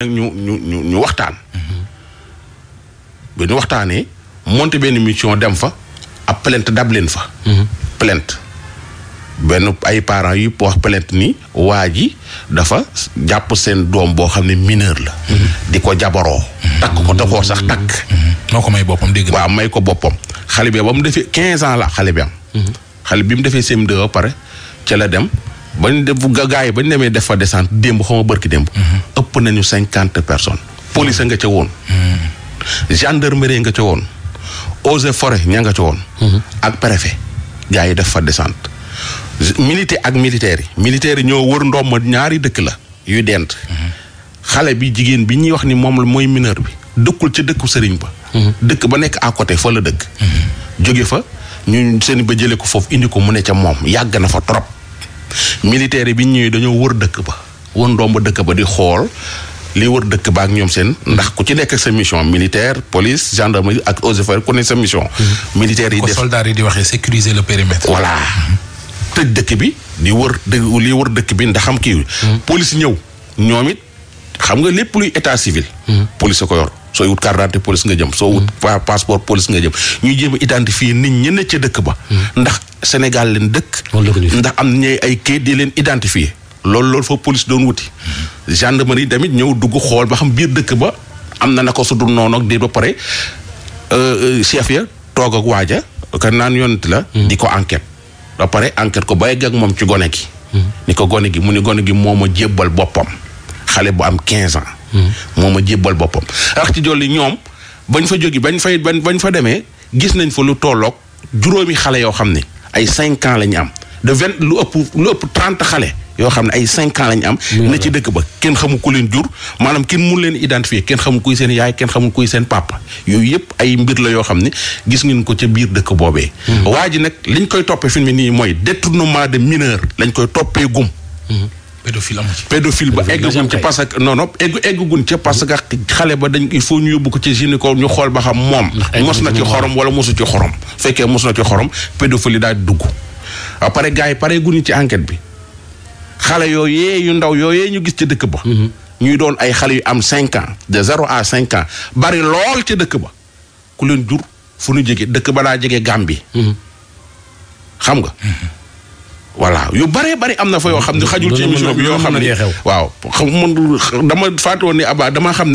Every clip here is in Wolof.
ñu waxtaan. ba ñu waxtaanee monté benn mission dem fa ab plainte dab leen fa. plainte benn ay parents yu wax plainte ni waa ji dafa jàpp seen doom boo xam ne mineur la. di ko jabaroo. takk ko da koo sax takk. moo ko may boppam dégg waaw may ko boppam. xale bi ba mu defee 15 ans la xale bi am. xale bi mu defee CM2 ba pare ca la dem. bañ def gaa yi bañ demee def fa descente démb xaw ma bërki démb. ëpp nañu 50 personnes. police nga ca woon. gendarmerie nga ca woon. eaux et forêt ña nga ca woon. ak préfet gaa yi def fa descente. militaire ak militaires yi. militaires yi ñoo wër ndomb ñaari dëkk la yuy dent. xale bi jigéen bi ñuy wax ni moom la mooy mineur bi dëkkul ca dëkku sëriñ ba. dëkk ba nekk à côté fa la dëkk. jóge fa ñu seen ba jëlee ko foofu indi ko mu ne ca moom yàgg na fa trop. militaires yi bi ñëwee dañoo wër dëkk ba wër ndomb dëkk ba di xool li wër dëkk ba ak ñoom seen ndax ku ci nekk sa mission militaire police gendarmerie ak eaux et forêts ku ne sa mission. militaires yi def ko soldats yi di waxee sécuriser le périmètre. voilà tëj dëkk bi di wër li wër dëkk bi ndax xam kii. police ñëw ñoom it xam nga lépp luy état civil. police a ko yor sooy wut carte d'identité police nga jëm soo wut passeport police nga jëm ñuy jéem a identifier nit ñi ne ca dëkk ba. ndax Sénégal leen dëkk. ndax am nañu ay kayit di leen identifier. loolu fa police doon wuti. gendarmerie tamit ñëw dugg xool ba xam biir dëkk ba am na ko su dul noonu ak déet ba pare chef ya toog ak waaja ka naan yonent la. di ko enquête. ba pare enquête ko ba yegg ak moom ci gone gi. ni ko gone gi mu ni gone gi moo ma jébbal boppam. xale bu am 15 ans. moo ma jébbal boppam. rax ci dolli ñoom bañ fa jógi bañ fa demee gis nañ fa lu tolloog juróomi xale yoo xam ne ay 5 ans la ñu am de 20 lu ëpp 30 xale yoo xam ne ay 5 ans la ñu am. na ci dëkk ba kenn xamul ku leen jur maanaam kenn mun leen identifier kenn xamul kuy seen yaay kenn xamul kuy seen papa yooyu yëpp ay mbir la yoo xam ne gis ngeen ko ca biir dëkk boobee. waa ji nag liñ koy toppee fi mu nii mooy détournement de mineur lañ koy toppee gum. pédophile amu ci. pédophile ba egguñ ci parce que non egguñ ci parce que xale ba dañ il faut ñu yóbbu ko ci gynéco ñu xool ba xam moom. mos na ci xorom wala mosu ci xorom. fekkee mos na ci xorom pédophile daal di dugg. après gars yi pare guñu ci enquête bi xale yooyee yu ndaw yooyee ñu gis ci dëkk ba. ñuy doon ay xale yu am 5 ans de 0 à 5 ans bari lool ci dëkk ba ku leen jur fu ñu jege dëkk ba daa jege Gambie. xam nga. voilà yu bëree bëri am na fa yoo xam ne xajul ci émission bi yoo xam ne waaw xam dama fàtte woon ni Aba damaa xam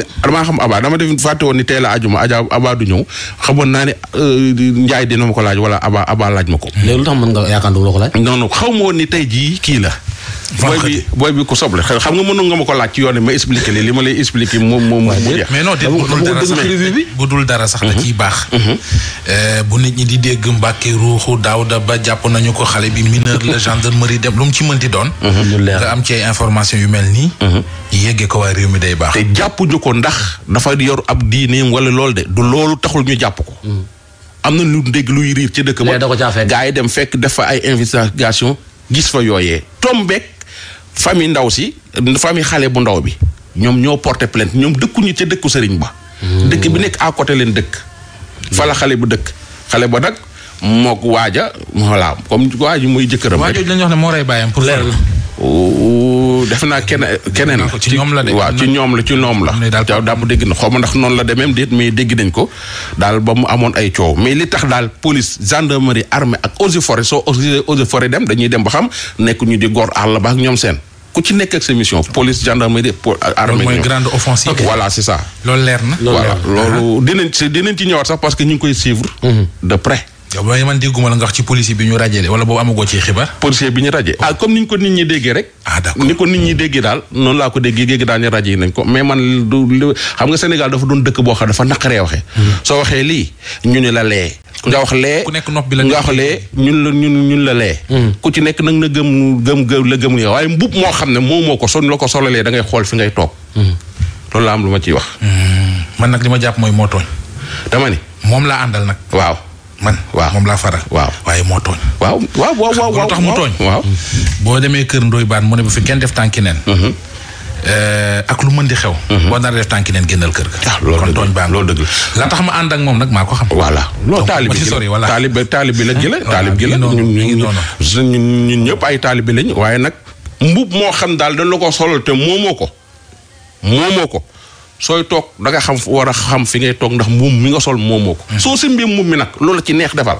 Aba dama def fàtte woon ni teel a ajuma Aba du ñëw xamoon naa ne Njaay dina ma ko laaj wala Aba laaj ma ko. léegi lu tax mën nga yaakaar du la ko laaj. non xaw ma woon ni tey jii kii la. booy bi ku soble xam nga mënoon nga ma ko laaj ci yoon ma expliqué li ma lay expliqué moom jeex. mais non bu dul dara sax da ciy baax. bu nit ñi di dégg Mbàkke ruuxu Daawda ba jàpp nañu ko xale bi mineur la gendarmerie dem lu mu ci mënti doon. nga am ci ay information yu mel nii. yeggee ko waa réew mi day baax. te jàppuñu ko ndax dafa yor ab diineem wala loolu de du loolu taxul ñu jàpp ko. am na lu dégg luy riir ci dëkk ba. gaa yi dem fekk def fa ay investigation gis fa yooyee tombeek famille ndaw si famille xale bu ndaw bi ñoom ñoo porté plainte ñoom dëkkuñu ca dëkku sëriñ ba. dëkk bi nekk à côté leen dëkk. fa la xale bu dëkk xale ba nag mook waaja voilà comme waaji muy jëkkëram. waajo lañ wax ne moo rey bàyyam pour leer def naa keneen la ci ñoom la de waaw ci ñoom la daal daa bu dégg na xaw ma ndax noonu la demee déet mais dégg nañ ko daal ba mu amoon ay coow mais li tax daal police gendarmerie armée ak eaux et forêts soo eaux et forêts dem dañuy dem ba xam nekk ñu di góor àll ba ak ñoom seen ku ci nekk ak sa mission police gendarmerie armée mooy grande offensive. voilà c'est ça. loolu leer na. voilà loolu dinañ ci ñëwaat sax parce que ñu ngi koy suivre de près. yow man dégguma la nga wax ci policier bi ñu rajale wala boobu amagoo ci xibaar. policier bi ñu raje comme ni ñu ko nit ñi déggee rek. d'accord ni ko nit ñi déggee daal noonu laa ko déggee géegi daal ñu raje nañ ko mais man xam nga Sénégal dafa doon dëkk boo xam dafa naqaree waxee. soo waxee lii ñu ne la lee. nga wax lee ku nekk nopp bi la nga wax lee ñun la lee. ku ci nekk nag na gëm li waaye mbub moo xam ne moo ko son la ko solalee da ngay xool fi ngay toog. loolu la am lu ma ciy wax. man nag li ma jàpp mooy moo tooñ. dama ni moom laa àndal nag. waaw. waaw moom laa faral. waaw waaye moo tooñ. waaw tax mu tooñ. waaw boo demee kër Ndoye Bane mu ne bu fi kenn def tànki neen. ak lu mën di xew. boo nar a def tànki neen génnal kër ga. kon tooñ baan loolu dëgg la tax ma ànd ak moom nag maa ko xam. voilà loolu taalib bi la gi la taalib gi la ñun ñëpp ay taalib lañ waaye nag mbub moo xam daal dañ la ko solal te moomoo ko sooy toog da nga war a xam fi ngay toog ndax mbuum mi nga sol moomoo ko. soo simbee mbuum mi nag loolu ci neex defal.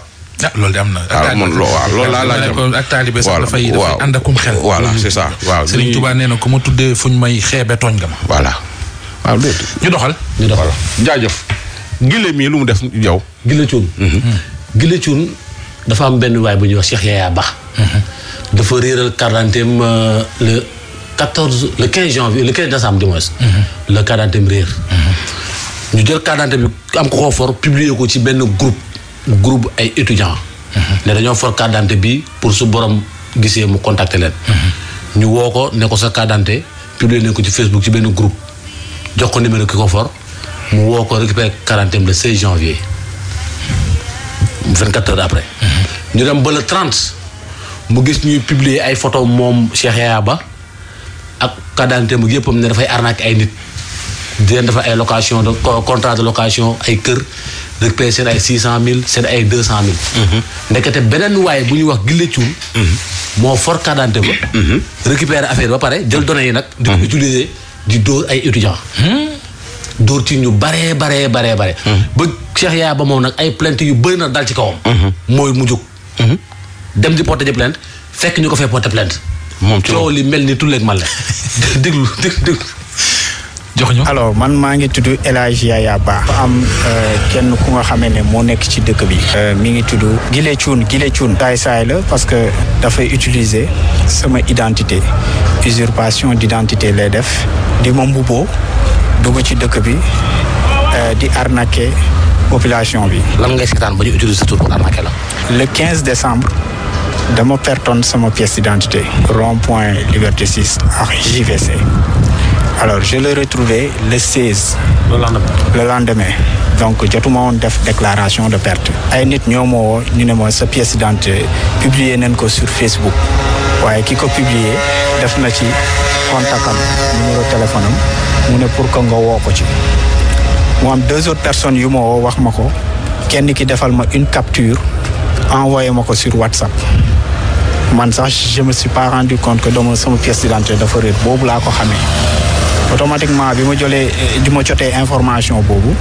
loolu de am na. loolu laa la ak taalibe sax dafay ànd akum xel. voilà c'est ça waaw. Serigne Touba nee na ku ma tuddee fuñ may xeebe tooñ nga ma. voilà waaw loolu. ñu doxal. jaajëf. Gile mii lu mu def yow. Gile Cuun. Gile Cuun dafa am benn waay bu ñuy wax Cheikh Yaya Ba. dafa réeral carte d'identité le 15 janvier le 15 décembre du moins. le carte d'identité réer. ñu jël carte d'identité bi am ko for publier ko ci benn groupe ay étudiants. ne dañoo for carte d'identité bi pour su borom gisee mu contacter leen. ñu woo ko ne ko sa carte d'identité publier nañ ko ci Facebook ci benn groupe jox ko numéro ki ko for mu woo ko récupérer carte d'identité le 16 janvier 24 heures après. ñu dem ba le 30 mu gis ñuy publier ay photo moom Cheikh Yaya Ba ak carte d'identité mu yëppam ne dafay arnaque ay nit di leen dafa ay location de contrat de location ay kër récupérer seen ay 600 000 seen ay 200 000. ndekete beneen waaye bu ñuy wax Gile Cuun moo for carte d'identité ba récupérer affaire ba pare jël données yi nag di ko utiliser di dóor ay étudiants dóor ci ñu baree ba Cheikh Yaya Ba moom nag ay plainte yu bëri na dal ci kawam mooy mu jóg dem di porter plainte fekk ñu ko fee porter plainte moom coow li mel ni tulleeg mal la déglu jox ñu. alors man maa ngi tudd El Hadj Yaya Ba. am kenn ku nga xamee ne moo nekk ci dëkk bi. mi ngi tudd Gile Cuun. saay la parce que dafay utiliser sama identité usurpation d'identité lay def di ma mbubboo dugg ci dëkk bi di arnaquer population bi. lan ngay seetaan ba ñu utiliser sa tur pour arnaquer la. le 15 décembre dama pertoon sama pièce d'identité. rond-point Liberté 6 ak JVC. alors je l'ai retrouvé le 16. le lendemain. donc jotuma woon def déclaration de perte. ay nit ñoo ma woo ñu ne ma sa pièce d'identité publier nañ ko sur Facebook. waaye ki ko publier def na ci contact am numéro téléphone am mu ne pour que nga woo ko ci. mu am 2 autres personnes yu ma woo wax ma ko kenn ki defal ma une capture envoyé ma ko sur WhatsApp. man sax je me suis pas rendu compte que dama sama pièce d'identité dafa réer boobu laa ko xamee. automatiquement bi ma jotee information boobu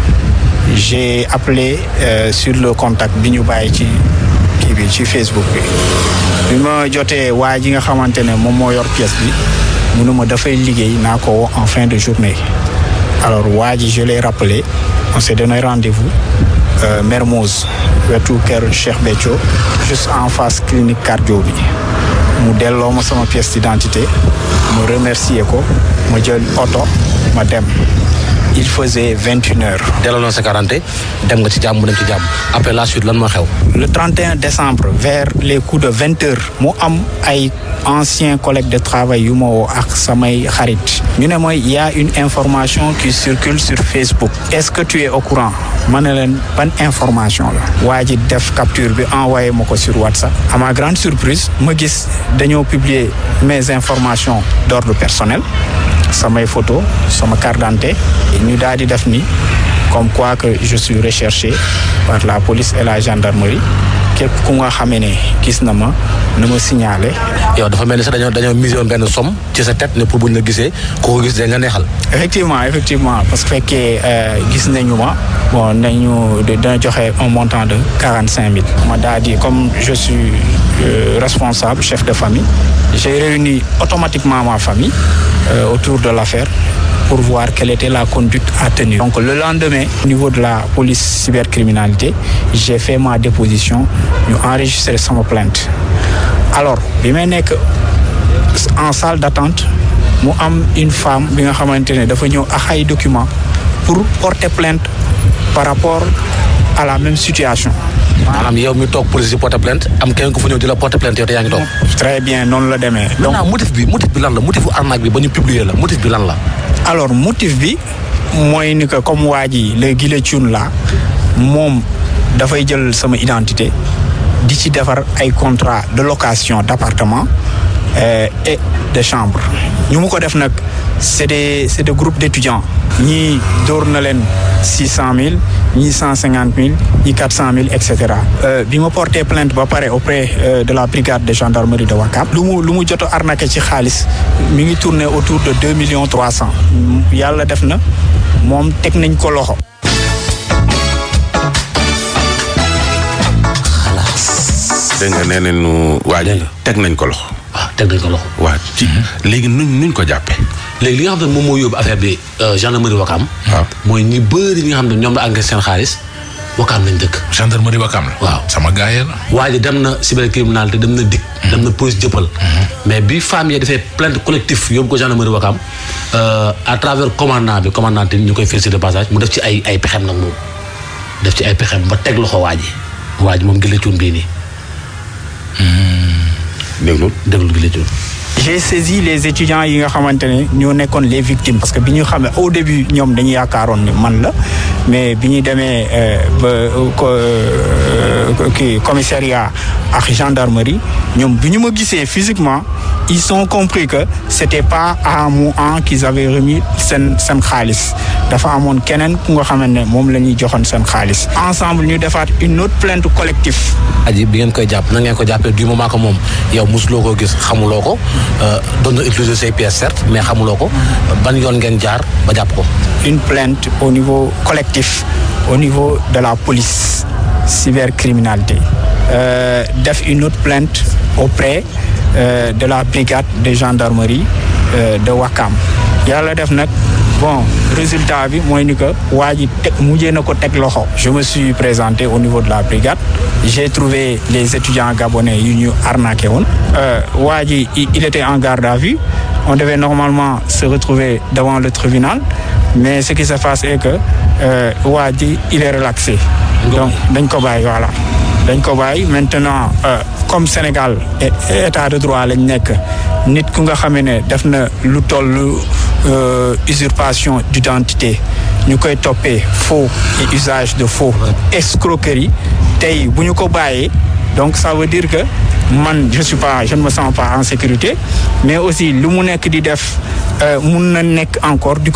j'ai appelé sur le contact bi ñu bàyyi ci kii bi ci Facebook bi ma jotee waa ji nga xamante ne moom moo yor pièce bi mu ne ma dafay liggéey naa ko woo en fin de journée. alors waa ji je l'ai rappelé on s'est donné rendez-vous Mermoz wetu kër Cheikh Béthio juste en face clinique cardio bi mu delloo ma sama pièce d'identité mu remercier ko ma jël oto ma dem il faisait 21 heures. delloo na sa quarante dem nga ci jàmm mu dem ci jàmm après la suite lan moo xew. le 31 décembre vers les coups de 20 heures mu am ay anciens collègues de travail yu ma woo ak samay xarit ñu ne mooy y a une information qui circule sur Facebook est-ce que tu es au courant ma ne leen ban information la waa ji def capture bi envoyé ma ko sur WhatsApp à ma grande surprise ma gis dañoo publier mes informations d'ordre personnel samay photo sama carte d'identité ñu daal di def ni comme quoi que je suis recherché par la police et la gendarmerie képp ku nga xamee ne gis na ma signalé. yow dafa mel ni sax dañoo misé woon benn somme ci sa tête ne pour buñ la gisee ku ko gis da nga neexal. effectivement parce que fekkee gis nañu ma bon dana joxe un montant de 45 000. ma daal di comme je suis responsable chef de famille j'ai réuni automatiquement ma famille autour de l'affaire pour voir quelle était la conduite à tenir. Donc le lendemain, au niveau de la police cybercriminalité, j'ai fait ma déposition, ñu enregistré sama plainte. Alors bi may nekk en salle d'attente mu am une femme bi nga xamante ne dafa ñëw ak ay documents pour porter plainte par rapport à la même situation. maanaam yow mi toog police yi porter plainte am kenn ku fa ñëw di la porter plainte yow te yaa ngi toog. très bien noonu la demee. donc motif bi lan la motifu arnaque bi ba ñu publier la motif bi lan la. alors motif bi mooy ni que comme waa ji le Gile Cuun la moom dafay jël sama identité di ci defar ay contrat de location d'appartement et de chambre ñu mu ko def nag c'est des groupes d'étudiants ñii dóor na leen 600 000 ñii 150 000 ñii 400 000 et cetera. bi ma porté plainte ba pare auprès de la brigade de gendarmerie de Ouakam lu mu jot a arnaqué ci xaalis mi ngi tourné autour de 2 millions 300 yàlla def na moom teg nañ ko loxo. dégg nga nee nañu waaj teg nañ ko loxo. waaw teg nañ ko loxo. waaw ci léegi nuñ ko jàppee. léegi li nga xam ne moom moo yóbbu affaire bi gendarmerie Ouakam. waaw mooy ñi bëri ñi nga xam ne ñoom la encaissé seen xaalis Ouakam lañ dëkk. gendarmerie Ouakam la. waaw sama gars yi la. waa ji dem na cybercriminalité dem na DIC. dem na police jëppal. mais bi femme yi defee plainte collectif yóbbu ko gendarmerie Ouakam à travers commandant bi commandant ñu koy féliciter de passage mu def ci ay pexem nag moom def ci ay pexem ba teg loxo waa ji moom gële cuun bii nii. déglu gi la cuun. J'ai saisi les étudiants yi nga xamante ne ñoo nekkoon les victimes parce que bi ñu xamee au début ñoom dañu yaakaaroon ni man la mais bi ñu demee ba kii commissariat ak gendarmerie ñoom bi ñu ma gisee physiquement ils ont compris que c'était pas à moi qu'ils avaient remis seen xaalis dafa amoon keneen ku nga xamante ne moom la ñuy joxoon seen xaalis. ensemble ñu defaat une autre plainte collective. aji bi ngeen koy jàpp na ngeen ko jàppee du moment que moom yow mosuloo koo gis xamuloo ko doon na utiliser say pièces certes mais xamuloo ko ban yoon ngeen jaar ba jàpp ko. une plainte au niveau collectif au niveau de la police cybercriminalité def une autre plainte auprès de la brigade de gendarmerie de Ouakam yàlla def nag bon résultat bi mooy ni que waa ji mujjee na ko teg loxo. je me suis présenté au niveau de la brigade j'ai trouvé les étudiants gabonais yu ñu arnaqué woon waa ji il était en garde à vue on devait normalement se retrouver devant le tribunal mais ce qui se passe est que waa ji il est relaxé donc dañ ko bàyyi voilà dañ ko bàyyi maintenant comme Sénégal état de droit lañ nekk nit ku nga xamee ne def na lu toll usurpation d'identité ñu koy toppee faux et usage de faux escroquerie tey bu ñu ko bàyyee donc ça veut dire que man je ne me sens pas en sécurité mais aussi lu mu nekk di def mun na nekk encore di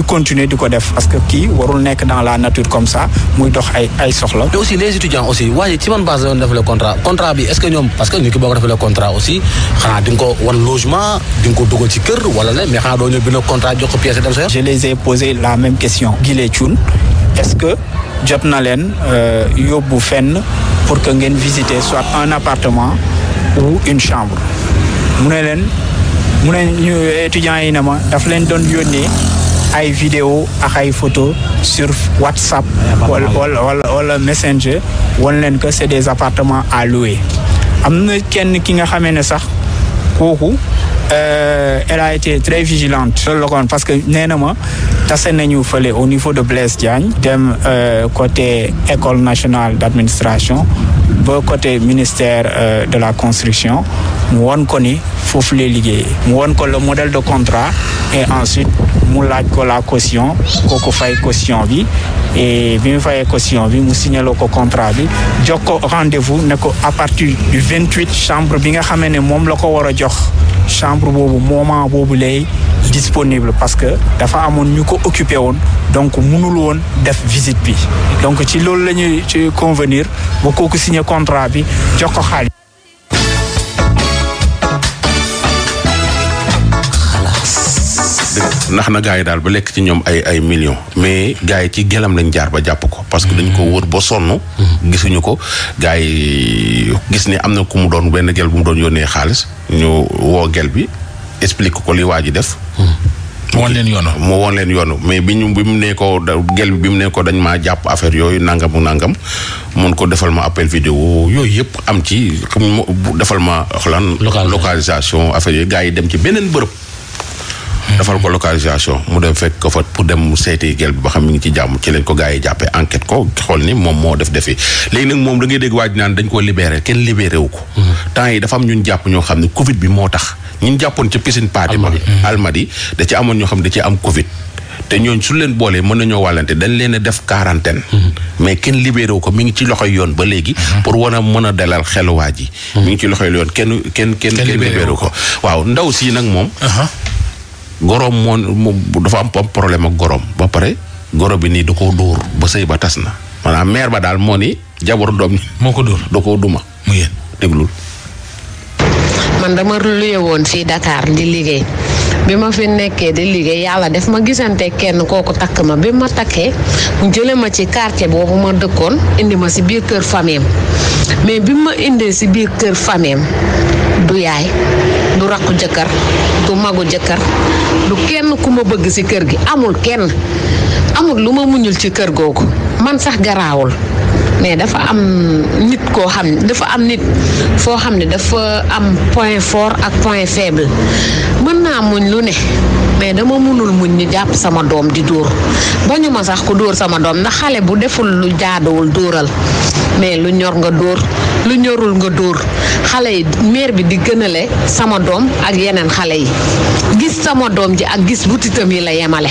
continuer di ko def parce que kii warul nekk dans la nature comme ça muy dox ay soxla. mais aussi les étudiants aussi waaye ci man base la doon defee le contrat bi est-ce que ñoom parce que nit ki boo ko defee le contrat aussi xanaa di nga ko wan logement di nga ko dugal ci kër wala ne mais xanaa doo ñëw bind contrat jox ko pièce dem sa yoon. je les ai posé la même question. Guilé Thioune est-ce que jot na leen yóbbu fenn pour que ngeen visiter soit un appartement ou une chambre mu ne ñu étudiants yi ne ma daf leen doon yónnee ay vidéo ak ay photo sur WhatsApp wala Messenger wan leen que c'est des appartements à louer am na kenn ki nga xamee ne sax kooku elle a été très vigilante loolu la kon parce que nee na ma tase nañu fële au niveau de Blaise Diagne dem côté école nationale d'administration ba côté ministère de la construction mu won ko ni foofu lay liggéeyee mu won ko le modèle de contrat et ensuite mu laaj ko la caution kooku fay caution bi et bi mu fayee caution bi mu signaloo ko contrat bi jox ko rendez-vous ne ko à partir du 28 chambre bi nga xamee ne moom la ko war a jox chambre boobu moment boobu lay disponible parce que dafa amoon ñu ko occupé woon donc mënul woon def visite bi donc ci loolu la ñuy ci convenir ba kooku signé contrat bi jox ko xaalis. ndax na gars yi daal ba lekk ci ñoom ay millions mais gars yi ci gelam lañ jaar ba jàpp ko parce que dañ ko wër ba sonn gisuñu ko gars yi gis ne am na ku mu doon benn gel bu mu doon yónnee xaalis ñu woo gel bi explique ko li waa ji def mu woon leen yoonu mais bi mu ne ko gel bi mu ne ko dañ maa jàpp affaire yooyu nangam mun ko defal ma appel vidéo yooyu yëpp am ci defal ma xolaan localisation affaire yooyu gars yi dem ci beneen bërëb defal ko localisation mu dem fekk ko fa pour dem mu seeti gel bi ba xam mi ngi ci jàmm ci lañ ko gars yi jàppee enquête ko xool ni moom moo def defi léegi nag moom da ngay dégg waaj naan dañ ko libéré kenn libéré wu ko temps yi dafa am ñun jàpp ñoo xam ne Covid bi moo tax ñun jàppoon ca piscine Pathé ba Almadi da ci amoon ñoo xam ne da ci am Covid te ñooñ su leen boolee mën nañoo wàllante dañ leen a def quarantaine mais kenn libéré wu ko mi ngi ci loxoy yoon ba léegi pour war a mën a dalal xelu waa ji mi ngi ci loxoy yoon kenn libéré wu ko waaw ndaw si nag moom goroom moo dafa am problème ak goroom ba pare goro bi nii da koo dóor ba sëy ba tas na maanaam mère ba daal moo ni jabaru doom moo ko dóor da koo duma mu yéen déglul. man dama luye woon fii Dakar di liggéey bi ma fi nekkee di liggéey yàlla def ma gisante kenn kooku takk ma bi ma takkee mu jële ma ci quartier boobu ma dëkkoon indi ma si biir kër famille mais bi ma indee si biir kër famille du yaay du rakku jëkkër du magu jëkkër du kenn ku ma bëgg si kër gi amul kenn amul lu ma muñul ci kër googu man sax garaawul mais dafa am nit koo xam ne dafa am nit foo xam ne dafa am point fort ak point faible mën naa muñ lu ne mais dama mënul muñ ñu jàpp sama doom di dóor bañu ma sax ku dóor sama doom ndax xale bu deful lu jaaduwul dóoral mais lu ñor nga dóor lu ñorul nga dóor xale yi mère bi di gënale sama doom ak yeneen xale yi gis sama doom ji ak gis butitam yi la yemale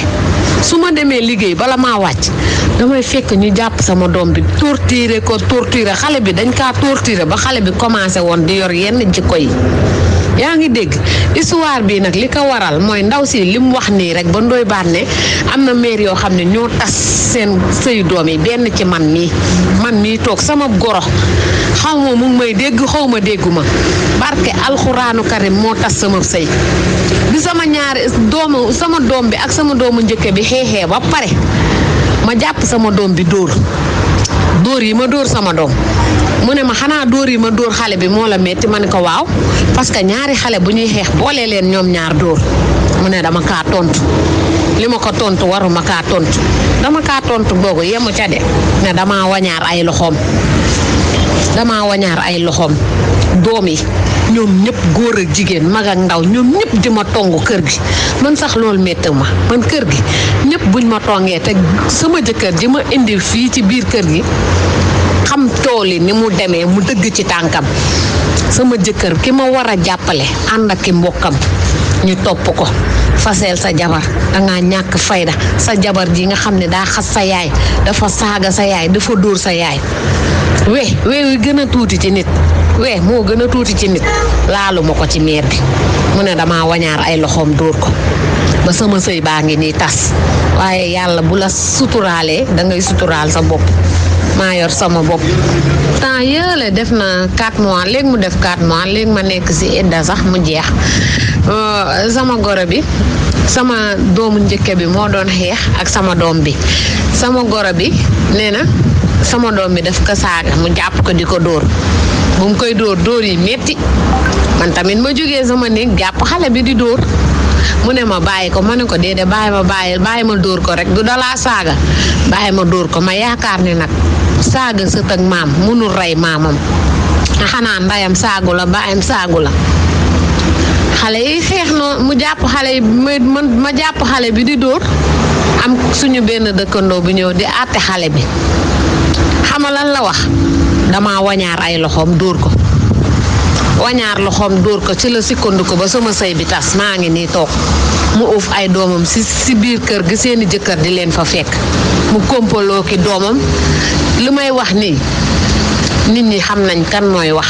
su ma demee liggéey bala maa wàcc damay fekk ñu jàpp sama doom bi torturer ko torturer xale bi dañ kaa torturer ba xale bi commencé woon di yor yenn jikko yi yaa ngi dégg histoire bi nag li ko waral mooy ndaw si li mu wax nii rek ba ndoy baat ne am na mère yoo xam ne ñoo tas seen sëyu doom yi benn ci man mii toog sama goro xaw ma mu ngi may dégg xaw ma dégguma barke alxuraanu karim moo tas sama sëy bi sama doom bi ak sama doomu njëkke bi xeexee ba pare ma jàpp sama doom bi dóor yi ma dóor sama doom mu ne ma xanaa dóor yi ma dóor xale bi moo la metti ma ne ko waaw parce que ñaari xale bu ñuy xeex boole leen ñoom ñaar dóor mu ne dama kaa tontu li ma ko tontu waruma kaa tontu dama kaa tontu googu yemu ca de ne dama wañaar ay loxoom doom yi ñoom ñëpp góor ak jigéen mag ak ndaw ñoom ñëpp di ma tongu kër gi man sax loolu métti ma man kër gi ñëpp buñ ma tongee te sama jëkkër ji ma indi fii ci biir kër gi xam tool yi ni mu demee mu dëgg ci tànkam sama jëkkër ki ma war a jàppale ànd ak ki mbokkam ñu topp ko faseel sa jabar dangaa ñàkk fayda sa jabar ji nga xam ne daa xas sa yaay dafa saaga sa yaay dafa dóor sa yaay we gën a tuuti ci nit moo gën a tuuti ci nit laalu ma ko ci meer bi mu ne dama wañaar ay loxoom dóor ko ba sama sëy baa ngi nii tas waaye yàlla bu la suturaalee da ngay suturaal sa bopp maa yor sama bopp temps yële def na 4 mois léegi mu def 4 mois léegi ma nekk ci idda sax mu jeex sama goro bi sama doomu njëkke bi moo doon xeex ak sama doom bi sama goro bi nee na sama doom bi daf ko saaga mu jàpp ko di ko dóor bu mu koy dóor yi metti man tamit ma jógee sama néeg jàpp xale bi di dóor mu ne ma bàyyi ko ma ne ko déedéet bàyyi ma dóor ko rek du dalaa saaga bàyyi ma dóor ko ma yaakaar ne nag saaga sët ak maam mënul rey maamam xanaa ndayam saagu la baayam saagu la xale yi xeex noonu mu jàpp xale yi ma jàpp xale bi di dóor am suñu benn dëkkandoo bu ñëw di àtte xale bi xama lan la wax dama wañaar ay loxoom dóor ko ci la sikkandiku ba sama sëy bi tas maa ngi nii toog mu uuf ay doomam si biir kër gi seeni jëkkër di leen fa fekk mu kompaloo ki doomam li may wax nii nit ñi xam nañ kan mooy wax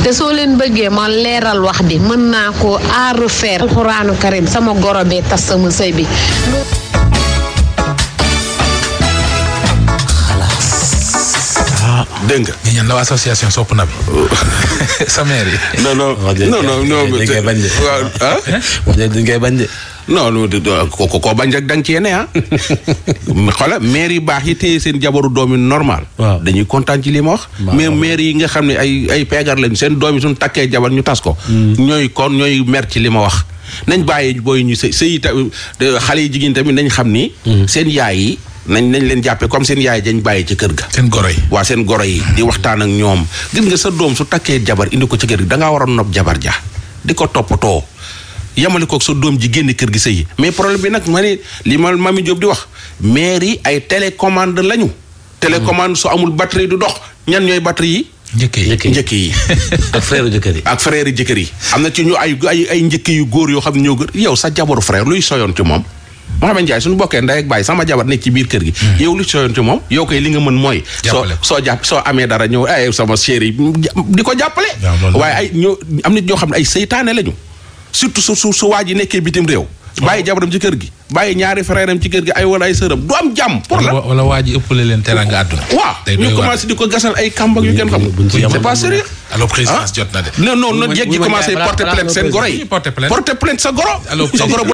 te soo leen bëggee ma leeral wax bi mën naa ko à refaire alxuraanu karim sama goro bee tas sama sëy bi dégg nga. ñu ñaan la association sopp na bi. sa mère yi. non. dañ bañ de. waaw ah. dañ koy bañ de. non koo bañ rek da nga cee ne ah. xoolal maire yu baax yi téye seen jabaru doom yi normal. waaw dañuy kontaan ci li ma wax. mais maire yi nga xam ne ay peegar lañ seen doom yi suñu takkee jabar ñu tas ko. ñooy mer ci li ma wax. nañ bàyyi booy ñu sëy xale yi jigéen tamit nañ xam ni. seen yaay yi. nañ leen jàppee comme seen yaay dañ bàyyi ci kër ga. seen goro yi. waa seen goro yi di waxtaan ak ñoom gis nga sa doom su takkee jabar indi ko ci kër gi da ngaa war a nopp jabar ja di ko toppatoo yemale ko sa doom ji génn kër gi sëyi mais problème bi nag ma ne li ma Mami Diop di wax maire yi ay télécommande lañu. télécommande su amul batterie du dox ñan ñooy batterie yi. njëkk yi ak frère jëkkër yi. ak frère jëkkër yi. am na ci ñu ay njëkk yu góor yoo xam ne ñoo gën yow sa jabaru frère luy soyoon ci moom. Mouhamed Ndiaye suñu bokkee ndey ak baay sama jabar nekk ci biir kër gi. yow lu soyoon ci moom yow koy li nga mën mooy. soo amee dara ñëw ay sama chéri di ko jàppale. waaye am nit ñoo xam ne ay seytaane lañu. surtout su waa ji nekkee bitim réew bàyyi jabaram ci kër gi bàyyi ñaari frère am ci kër gi ay wala ay sëram du am jàmm pour la wala waa ji ëppale leen teranga àdduna waaw ñu commencé di ko gasal ay kambak yu kenn xam c'est pas sérieux alors présidence jot na de non jeeg ji commencé porter plainte seen goro yi porter plainte sa goro